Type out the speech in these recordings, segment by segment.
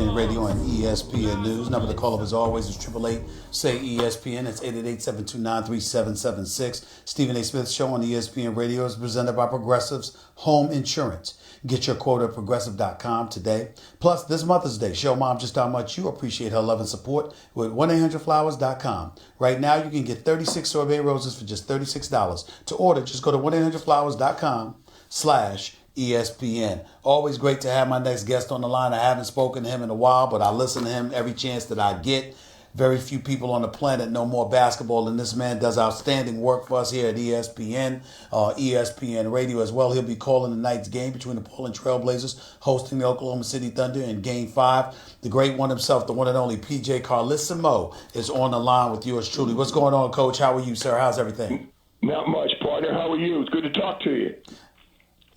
ESPN Radio and ESPN News. Number to call up as always is 888-SAY-ESPN. It's 888-729-3776. Stephen A. Smith Show on ESPN Radio is presented by Progressive's Home Insurance. Get your quote at Progressive.com today. Plus, this Mother's Day, show Mom just how much you appreciate her love and support with 1-800-Flowers.com. Right now, you can get 36 sorbet roses for just $36. To order, just go to 1-800-Flowers.com/ESPN. Always great to have my next guest on the line. I haven't spoken to him in a while, but I listen to him every chance that I get. Very few people on the planet know more basketball than this man. Does outstanding work for us here at ESPN, ESPN Radio as well. He'll be calling tonight's game between the Portland Trailblazers hosting the Oklahoma City Thunder in Game 5. The great one himself, the one and only P.J Carlesimo, is on the line with yours truly. What's going on, Coach? How are you, sir? How's everything? Not much, partner. How are you? It's good to talk to you.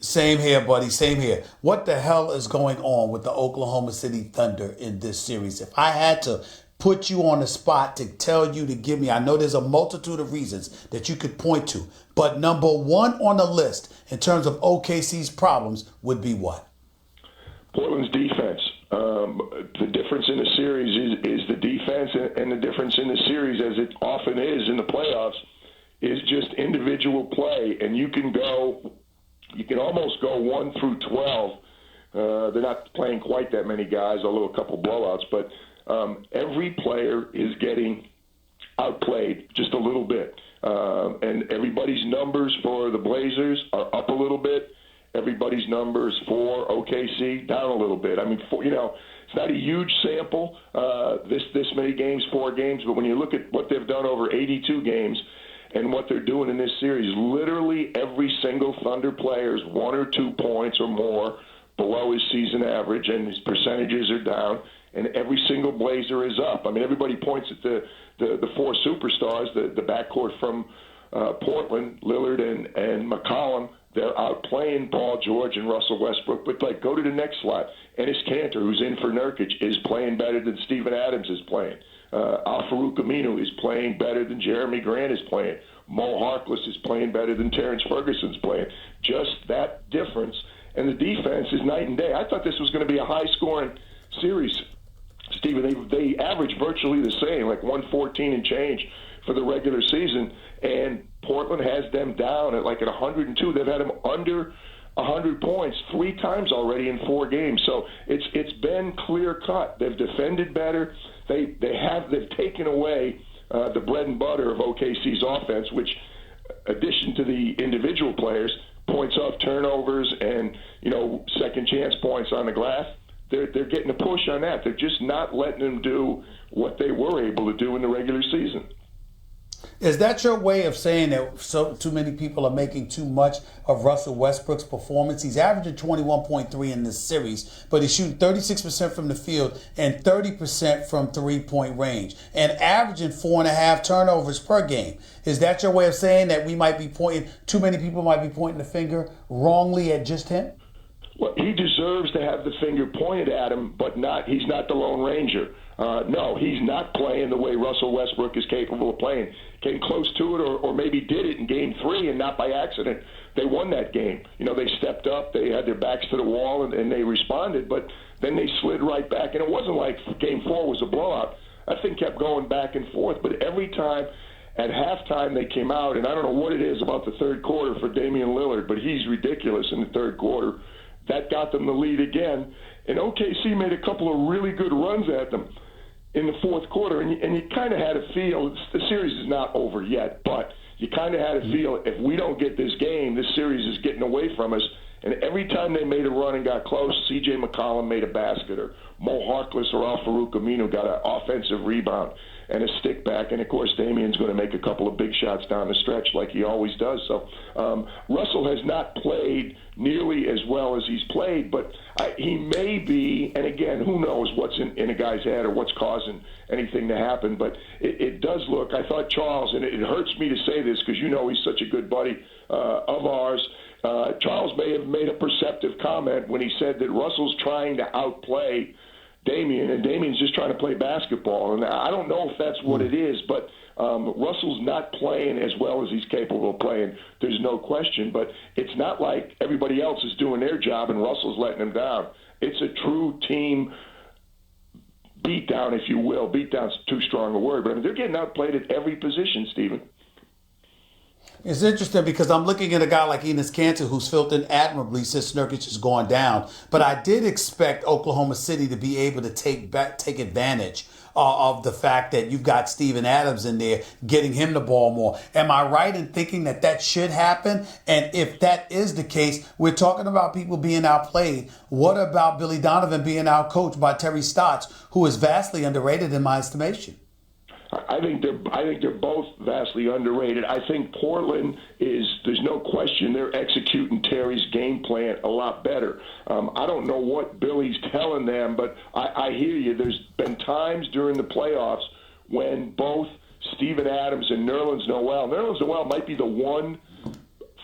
Same here, buddy. Same here. What the hell is going on with the Oklahoma City Thunder in this series? If I had to put you on the spot to tell you to give me, I know there's a multitude of reasons that you could point to, but number one on the list in terms of OKC's problems would be what? Portland's defense. The difference in the series is the defense, and the difference in the series, as it often is in the playoffs, is just individual play. And you can almost go 1 through 12. They're not playing quite that many guys, although a couple blowouts, but every player is getting outplayed just a little bit. And everybody's numbers for the Blazers are up a little bit. Everybody's numbers for OKC down a little bit. I mean, it's not a huge sample, this many games, 4 games, but when you look at what they've done over 82 games and what they're doing in this series, literally every single Thunder player is 1 or 2 points or more below his season average, and his percentages are down. And every single Blazer is up. I mean, everybody points at the 4 superstars, the backcourt from Portland, Lillard and McCollum. They're outplaying Paul George and Russell Westbrook. But, go to the next slide. Enes Kanter, who's in for Nurkic, is playing better than Steven Adams is playing. Al-Farouq Aminu is playing better than Jeremy Grant is playing. Mo Harkless is playing better than Terrence Ferguson's playing. Just that difference. And the defense is night and day. I thought this was going to be a high-scoring series. Stephen, they average virtually the same, like 114 and change for the regular season, and Portland has them down at 102. They've had them under 100 points 3 times already in 4 games. So it's been clear cut. They've defended better. They've taken away the bread and butter of OKC's offense, which, addition to the individual players, points off turnovers and second chance points on the glass. They're getting a push on that. They're just not letting them do what they were able to do in the regular season. Is that your way of saying that too many people are making too much of Russell Westbrook's performance? He's averaging 21.3 in this series, but he's shooting 36% from the field and 30% from three-point range and averaging 4.5 turnovers per game. Is that your way of saying that too many people might be pointing the finger wrongly at just him? Well, he deserves to have the finger pointed at him, but he's not the Lone Ranger. No, he's not playing the way Russell Westbrook is capable of playing. Came close to it or maybe did it in Game 3 and not by accident. They won that game. They stepped up. They had their backs to the wall and they responded, but then they slid right back. And it wasn't like Game 4 was a blowout. That thing kept going back and forth. But every time at halftime they came out, and I don't know what it is about the third quarter for Damian Lillard, but he's ridiculous in the third quarter. That got them the lead again. And OKC made a couple of really good runs at them in the fourth quarter. And you kind of had a feel, the series is not over yet, but you kind of had a feel, if we don't get this game, this series is getting away from us. And every time they made a run and got close, C.J. McCollum made a basket, or Mo Harkless or Al-Farouq Aminu got an offensive rebound and a stick back. And, of course, Damian's going to make a couple of big shots down the stretch like he always does. So Russell has not played nearly as well as he's played, but he may be, and again, who knows what's in a guy's head or what's causing anything to happen, but it does look, I thought Charles, and it hurts me to say this because he's such a good buddy of ours, Charles may have made a perceptive comment when he said that Russell's trying to outplay Damian, and Damian's just trying to play basketball. And I don't know if that's what it is, but Russell's not playing as well as he's capable of playing. There's no question, but it's not like everybody else is doing their job and Russell's letting him down. It's a true team beatdown, if you will. Beatdown's too strong a word, but I mean, they're getting outplayed at every position, Stephen. It's interesting because I'm looking at a guy like Enes Kanter who's filled in admirably since Nurkic has gone down. But I did expect Oklahoma City to be able to take advantage of the fact that you've got Steven Adams in there, getting him the ball more. Am I right in thinking that that should happen? And if that is the case, we're talking about people being outplayed. What about Billy Donovan being outcoached by Terry Stotts, who is vastly underrated in my estimation? I think they're both vastly underrated. I think Portland there's no question they're executing Terry's game plan a lot better. I don't know what Billy's telling them, but I hear you. There's been times during the playoffs when both Steven Adams and Nerlens Noel might be the one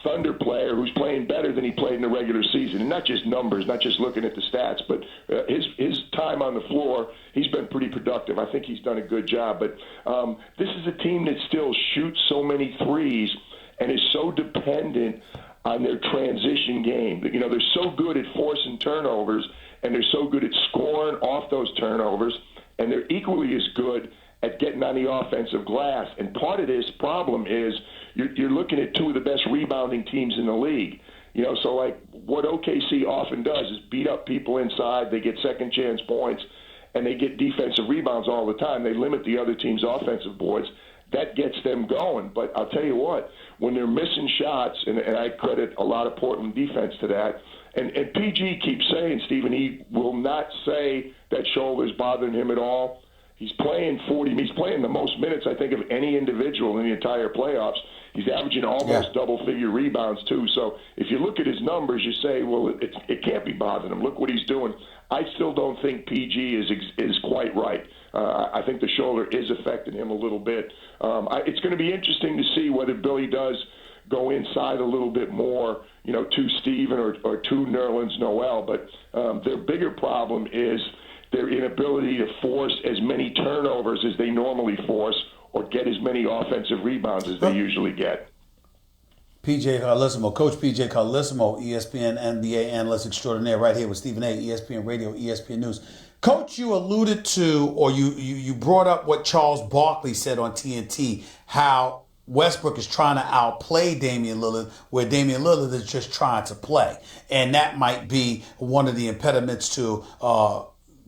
Thunder player who's playing better than he played in the regular season, and not just numbers, not just looking at the stats, but his time on the floor, he's been pretty productive. I think he's done a good job. But this is a team that still shoots so many threes and is so dependent on their transition game. You know, they're so good at forcing turnovers, and they're so good at scoring off those turnovers, and they're equally as good at getting on the offensive glass. And part of this problem is you're looking at two of the best rebounding teams in the league. You know, so like what OKC often does is beat up people inside. They get second chance points, and they get defensive rebounds all the time. They limit the other team's offensive boards. That gets them going. But I'll tell you what, when they're missing shots, and I credit a lot of Portland defense to that, and PG keeps saying, Stephen, he will not say that shoulder's bothering him at all. He's playing He's playing the most minutes, I think, of any individual in the entire playoffs. He's averaging almost double-figure rebounds, too. So if you look at his numbers, you say, well, it can't be bothering him. Look what he's doing. I still don't think PG is quite right. I think the shoulder is affecting him a little bit. It's going to be interesting to see whether Billy does go inside a little bit more, you know, to Steven or to Nerlens Noel. But their bigger problem is their inability to force as many turnovers as they normally force or get as many offensive rebounds as they usually get. P.J. Carlesimo, Coach P.J. Carlesimo, ESPN NBA analyst extraordinaire, right here with Stephen A., ESPN Radio, ESPN News. Coach, you alluded to, or you brought up what Charles Barkley said on TNT, how Westbrook is trying to outplay Damian Lillard, where Damian Lillard is just trying to play. And that might be one of the impediments to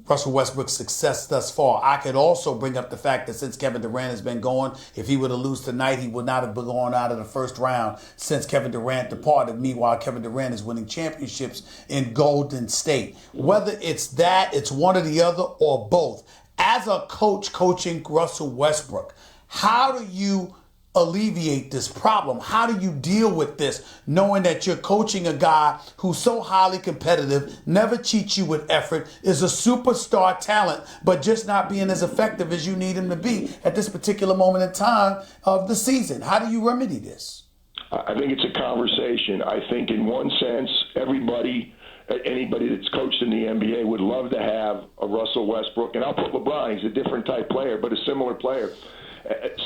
Russell Westbrook's success thus far. I could also bring up the fact that since Kevin Durant has been going, if he were to lose tonight, he would not have been going out of the first round since Kevin Durant departed. Meanwhile, Kevin Durant is winning championships in Golden State. Whether it's that, it's one or the other, or both. As a coach coaching Russell Westbrook, how do you alleviate this problem? How do you deal with this, knowing that you're coaching a guy who's so highly competitive, never cheats you with effort, is a superstar talent, but just not being as effective as you need him to be at this particular moment in time of the season? How do you remedy this? I think it's a conversation. I think in one sense, anybody that's coached in the NBA would love to have a Russell Westbrook, and I'll put LeBron, he's a different type player, but a similar player.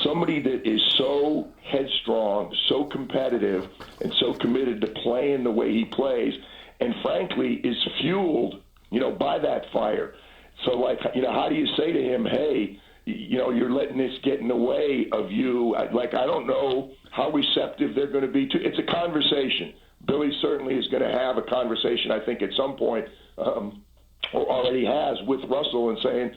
Somebody that is so headstrong, so competitive, and so committed to playing the way he plays, and frankly is fueled, you know, by that fire. So, like, you know, how do you say to him, hey, you know, you're letting this get in the way of you? Like, I don't know how receptive they're going to be to. It's a conversation. Billy certainly is going to have a conversation, I think, at some point, or already has, with Russell, and saying,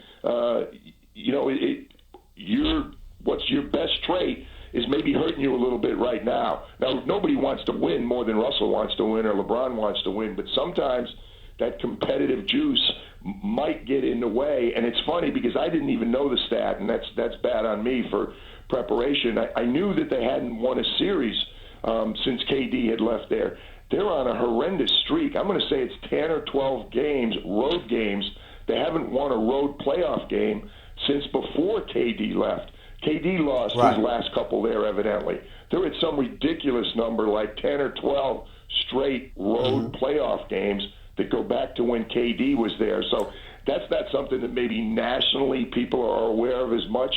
you know, what's your best trait is maybe hurting you a little bit right now. Now, nobody wants to win more than Russell wants to win or LeBron wants to win, but sometimes that competitive juice might get in the way. And it's funny because I didn't even know the stat, and that's bad on me for preparation. I knew that they hadn't won a series since KD had left there. They're on a horrendous streak. I'm going to say it's 10 or 12 games, road games. They haven't won a road playoff game since before KD left. KD lost his last couple there, evidently. They're at some ridiculous number, like 10 or 12 straight road playoff games that go back to when KD was there. So that's not something that maybe nationally people are aware of as much,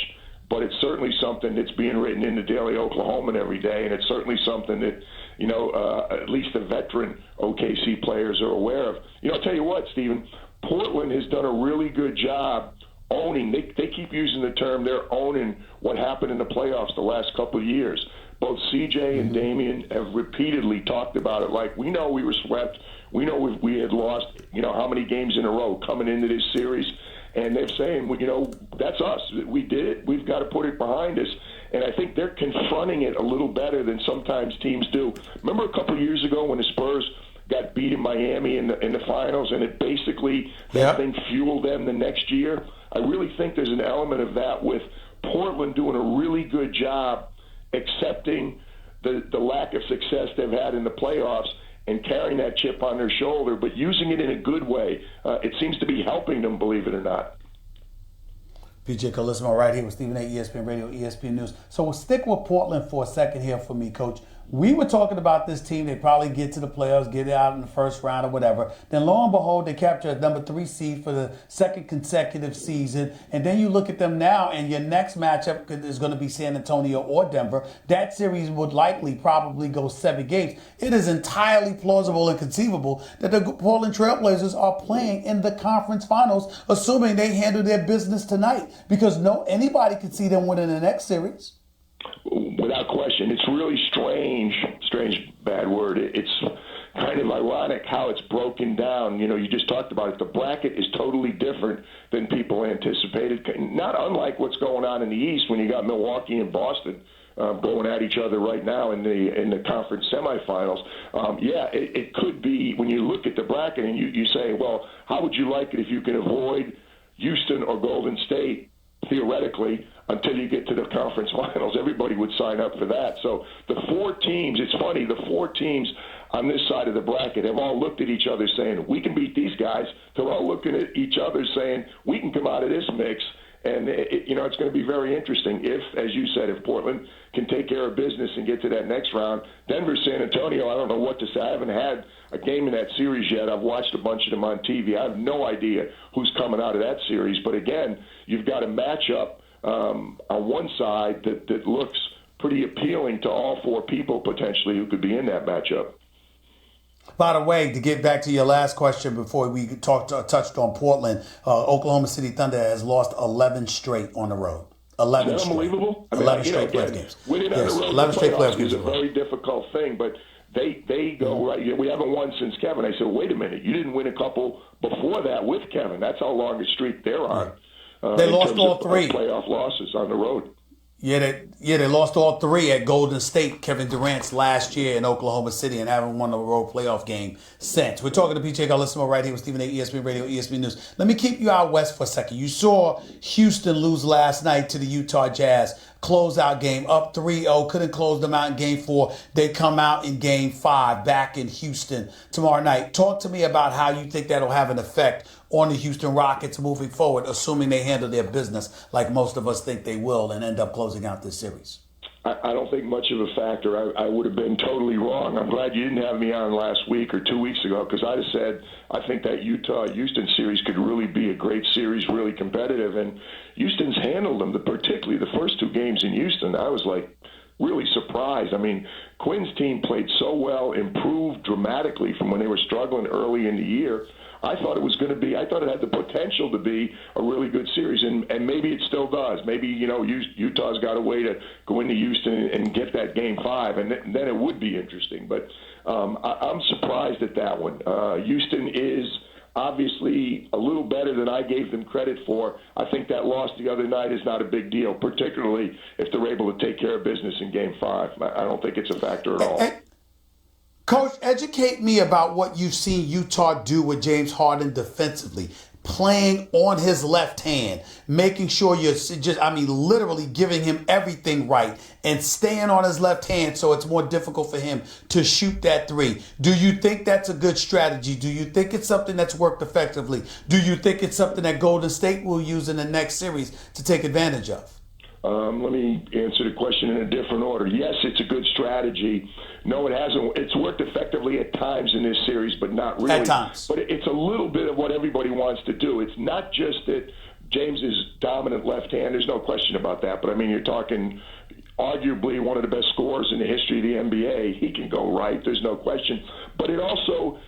but it's certainly something that's being written in the Daily Oklahoman every day, and it's certainly something that, you know, at least the veteran OKC players are aware of. You know, I'll tell you what, Stephen, Portland has done a really good job owning. They keep using the term they're owning what happened in the playoffs the last couple of years. Both CJ and Damian have repeatedly talked about it. Like, we know we were swept. We know we had lost, how many games in a row coming into this series. And they're saying, that's us. We did it. We've got to put it behind us. And I think they're confronting it a little better than sometimes teams do. Remember a couple of years ago when the Spurs got beat in Miami in the finals, and it basically, that thing fueled them the next year? I really think there's an element of that with Portland doing a really good job accepting the lack of success they've had in the playoffs and carrying that chip on their shoulder, but using it in a good way. It seems to be helping them, believe it or not. P.J Carlesimo right here with Stephen A. ESPN Radio, ESPN News. So we'll stick with Portland for a second here for me, Coach. We were talking about this team. They probably get to the playoffs, get it out in the first round or whatever. Then lo and behold, they capture a number 3 seed for the second consecutive season. And then you look at them now, and your next matchup is going to be San Antonio or Denver. That series would likely probably go 7 games. It is entirely plausible and conceivable that the Portland Trailblazers are playing in the conference finals, assuming they handle their business tonight, because anybody could see them winning the next series. Without question. It's really strange, bad word. It's kind of ironic how it's broken down. You just talked about it. The bracket is totally different than people anticipated. Not unlike what's going on in the East when you got Milwaukee and Boston going at each other right now in the conference semifinals. It could be, when you look at the bracket and you say, well, how would you like it if you can avoid Houston or Golden State, theoretically, until you get to the conference finals? Everybody would sign up for that. So the 4 teams, it's funny, the 4 teams on this side of the bracket have all looked at each other saying, we can beat these guys. They're all looking at each other saying, we can come out of this mix. And, it's going to be very interesting if, as you said, if Portland can take care of business and get to that next round. Denver, San Antonio, I don't know what to say. I haven't had a game in that series yet. I've watched a bunch of them on TV. I have no idea who's coming out of that series. But, again, you've got a matchup on one side that looks pretty appealing to all 4 people potentially who could be in that matchup. By the way, to get back to your last question before we touched on Portland, Oklahoma City Thunder has lost 11 straight on the road. 11 Isn't that unbelievable? 11 straight playoff games. Winning on the road 11 straight playoff games is a very difficult thing, but they go right. We haven't won since Kevin. I said, wait a minute, you didn't win a couple before that with Kevin. That's how long a streak they're on. They lost all 3 playoff losses on the road. They lost all 3 at Golden State, Kevin Durant's last year in Oklahoma City, and haven't won a road playoff game since. We're talking to P.J Carlesimo right here with Stephen A. ESPN Radio, ESPN News. Let me keep you out west for a second. You saw Houston lose last night to the Utah Jazz. Closeout game, up 3-0, couldn't close them out in Game 4. They come out in Game 5 back in Houston tomorrow night. Talk to me about how you think that'll have an effect on the Houston Rockets moving forward, assuming they handle their business like most of us think they will and end up closing out this series. I don't think much of a factor. I would have been totally wrong. I'm glad you didn't have me on last week or 2 weeks ago, because I'd have said I think that Utah-Houston series could really be a great series, really competitive. And Houston's handled them, particularly the first 2 games in Houston. I was really surprised. I mean, Quinn's team played so well, improved dramatically from when they were struggling early in the year. I thought it had the potential to be a really good series, and maybe it still does. Maybe, Utah's got a way to go into Houston and get that Game 5, and then it would be interesting. But I'm surprised at that one. Houston is obviously a little better than I gave them credit for. I think that loss the other night is not a big deal, particularly if they're able to take care of business in Game 5. I don't think it's a factor at all. Coach, educate me about what you've seen Utah do with James Harden defensively, playing on his left hand, making sure you're literally giving him everything right and staying on his left hand so it's more difficult for him to shoot that 3. Do you think that's a good strategy? Do you think it's something that's worked effectively? Do you think it's something that Golden State will use in the next series to take advantage of? Let me answer the question in a different order. Yes, it's a good strategy. No, it hasn't. It's worked effectively at times in this series, but not really. At times. But it's a little bit of what everybody wants to do. It's not just that James is dominant left hand. There's no question about that. But, I mean, you're talking arguably one of the best scorers in the history of the NBA. He can go right. There's no question. But it also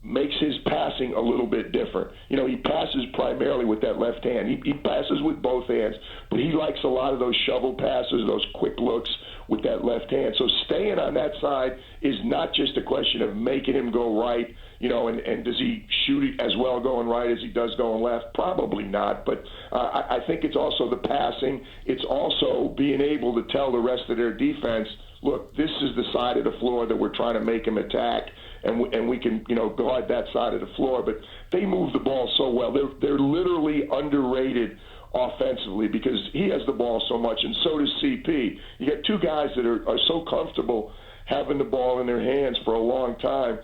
makes his passing a little bit different. You know, he passes primarily with that left hand. He passes with both hands, but he likes a lot of those shovel passes, those quick looks with that left hand. So staying on that side is not just a question of making him go right, you know, and does he shoot it as well going right as he does going left? Probably not. But I think it's also the passing. It's also being able to tell the rest of their defense, look, this is the side of the floor that we're trying to make him attack, and we can, you know, guard that side of the floor. But they move the ball so well. They're literally underrated offensively because he has the ball so much, and so does CP. You get two guys that are so comfortable having the ball in their hands for a long time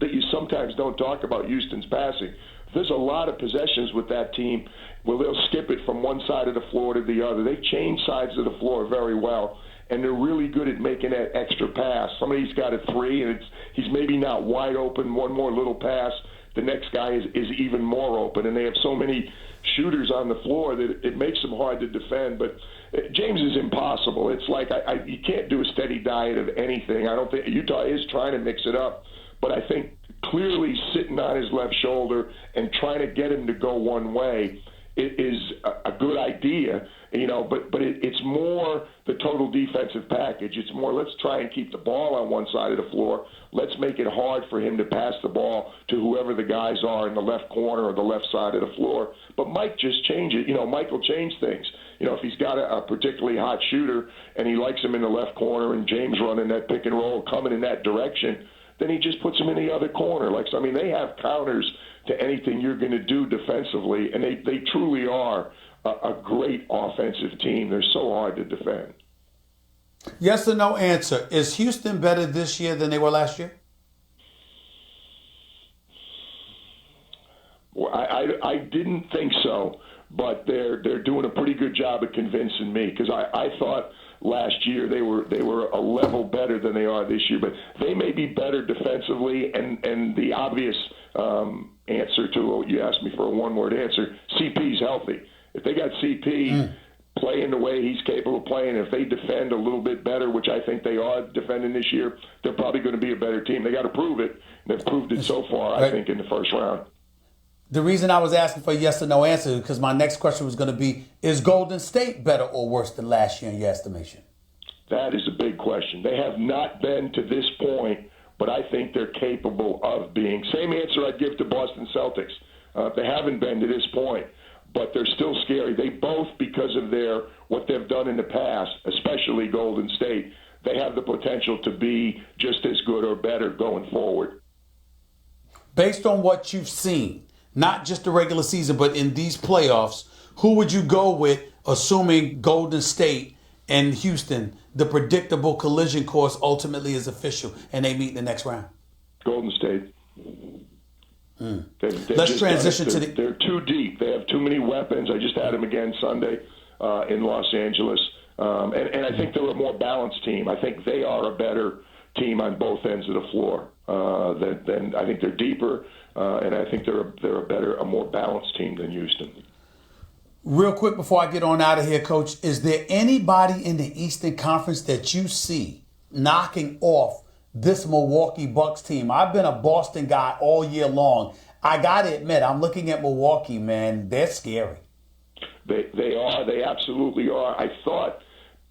that you sometimes don't talk about Houston's passing. There's a lot of possessions with that team where they'll skip it from one side of the floor to the other. They change sides of the floor very well, and they're really good at making that extra pass. Somebody's got a three, and he's maybe not wide open, one more little pass. The next guy is even more open, and they have so many shooters on the floor that it makes them hard to defend. But James is impossible. It's like you can't do a steady diet of anything. I don't think Utah is trying to mix it up, but I think clearly sitting on his left shoulder and trying to get him to go one way is a good idea, you know, but it's more the total defensive package. It's more, let's try and keep the ball on one side of the floor. Let's make it hard for him to pass the ball to whoever the guys are in the left corner or the left side of the floor. But Mike just change it. You know, Mike will change things. You know, if he's got a particularly hot shooter and he likes him in the left corner and James running that pick and roll coming in that direction, then he just puts him in the other corner. Like, so, I mean, they have counters to anything you're going to do defensively, and they truly are a great offensive team. They're so hard to defend. Yes or no answer. Is Houston better this year than they were last year? Well, I didn't think so, but they're doing a pretty good job of convincing me, because I thought last year they were a level better than they are this year, but they may be better defensively. And the obvious answer to, you asked me for a one-word answer, CP's healthy. If they got CP playing the way he's capable of playing, if they defend a little bit better, which I think they are defending this year, they're probably going to be a better team. They got to prove it. And they've proved it so far, I think, in the first round. The reason I was asking for a yes or no answer is because my next question was going to be, is Golden State better or worse than last year in your estimation? That is a big question. They have not been to this point, but I think they're capable of being. Same answer I'd give to Boston Celtics. They haven't been to this point, but they're still scary. They both, because of what they've done in the past, especially Golden State, they have the potential to be just as good or better going forward. Based on what you've seen, not just the regular season, but in these playoffs, who would you go with, assuming Golden State and Houston, the predictable collision course ultimately is official and they meet in the next round? Golden State. Let's transition to They're too deep. They have too many weapons. I just had them again Sunday in Los Angeles. And I think they're a more balanced team. I think they are a better team on both ends of the floor. Then I think they're deeper, and I think they're a more balanced team than Houston. Real quick before I get on out of here, Coach, is there anybody in the Eastern Conference that you see knocking off this Milwaukee Bucks team? I've been a Boston guy all year long. I got to admit, I'm looking at Milwaukee, man. They're scary. They are. They absolutely are. I thought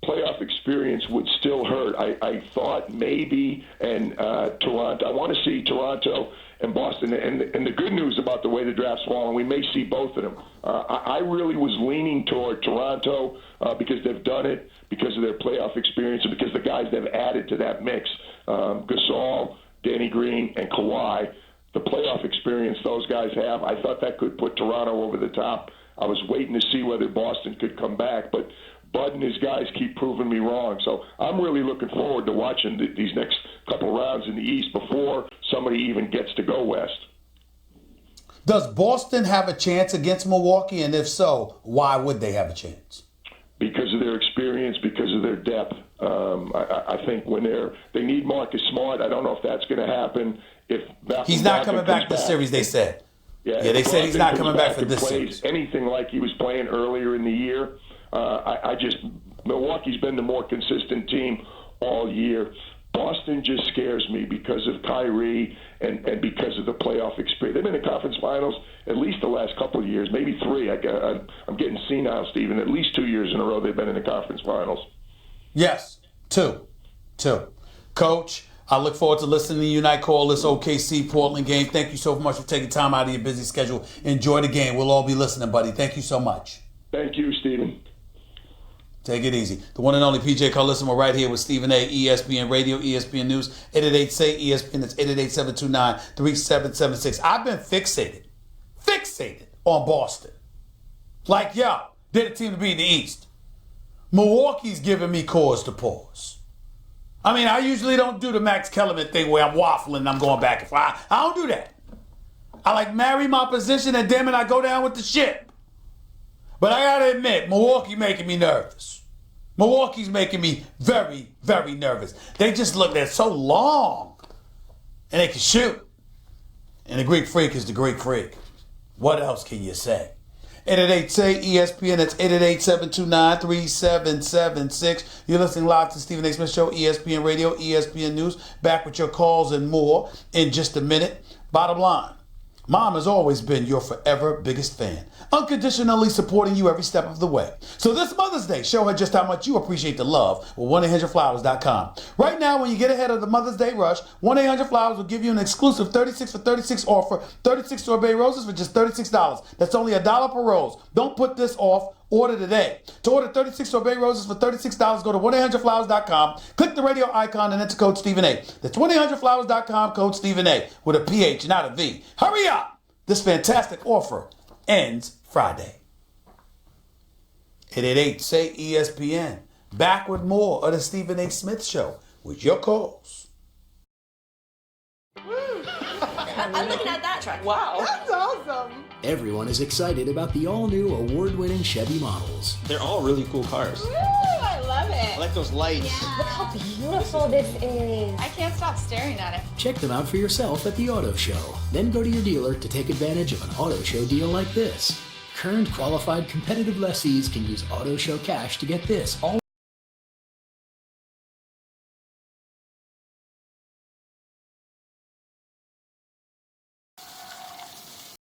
playoff experience would still hurt. I thought maybe, and Toronto. I want to see Toronto and Boston. And the good news about the way the draft's fallen, we may see both of them. I really was leaning toward Toronto because they've done it, because of their playoff experience, and because the guys they've added to that mix, Gasol, Danny Green, and Kawhi, the playoff experience those guys have, I thought that could put Toronto over the top. I was waiting to see whether Boston could come back, but Bud and his guys keep proving me wrong. So I'm really looking forward to watching these next couple rounds in the East before somebody even gets to go West. Does Boston have a chance against Milwaukee? And if so, why would they have a chance? Because of their experience, because of their depth. I think when they need Marcus Smart, I don't know if that's going to happen. If he's not coming back this series, they said. Yeah, they said he's not coming back for and this plays series. anything like he was playing earlier in the year. Milwaukee's been the more consistent team all year. Boston just scares me because of Kyrie and because of the playoff experience. They've been in conference finals at least the last couple of years, maybe 3. I'm getting senile, Stephen. At least 2 years in a row they've been in the conference finals. Yes, 2. Coach, I look forward to listening to you tonight. Call this OKC Portland game. Thank you so much for taking time out of your busy schedule. Enjoy the game. We'll all be listening, buddy. Thank you so much. Thank you, Stephen. Take it easy. The one and only P.J Carlesimo right here with Stephen A. ESPN Radio, ESPN News, 888-SAY-ESPN. That's 888-729-3776. I've been fixated on Boston. Like, yo, they're the team to beat in the East. Milwaukee's giving me cause to pause. I mean, I usually don't do the Max Kellerman thing where I'm waffling and I'm going back and forth. I don't do that. I like marry my position and damn it, I go down with the ship. But I gotta admit, Milwaukee making me nervous. Milwaukee's making me very, very nervous. They just look, they're so long. And they can shoot. And the Greek Freak is the Greek Freak. What else can you say? 888-SAY-ESPN. That's 888-729-3776. You're listening live to Stephen A. Smith Show, ESPN Radio, ESPN News. Back with your calls and more in just a minute. Bottom line, Mom has always been your forever biggest fan, unconditionally supporting you every step of the way. So this Mother's Day, show her just how much you appreciate the love with 1-800-Flowers.com. Right now, when you get ahead of the Mother's Day rush, 1-800-Flowers will give you an exclusive 36 for 36 offer, 36 sorbet roses for just $36. That's only $1 per rose. Don't put this off. Order today. To order 36 sorbet roses for $36, go to 1-800-Flowers.com, click the radio icon, and enter code Stephen A. That's 1-800-Flowers.com, code Stephen A. with a PH, not a V. Hurry up! This fantastic offer ends Friday. 888-SAY-ESPN. Back with more of the Stephen A. Smith Show with your calls. I'm looking at that truck. Wow. That's awesome. Everyone is excited about the all-new award-winning Chevy models. They're all really cool cars. Woo, I love it. I like those lights. Look how beautiful this is. I can't stop staring at it. Check them out for yourself at the auto show. Then go to your dealer to take advantage of an auto show deal like this. Current qualified competitive lessees can use auto show cash to get this all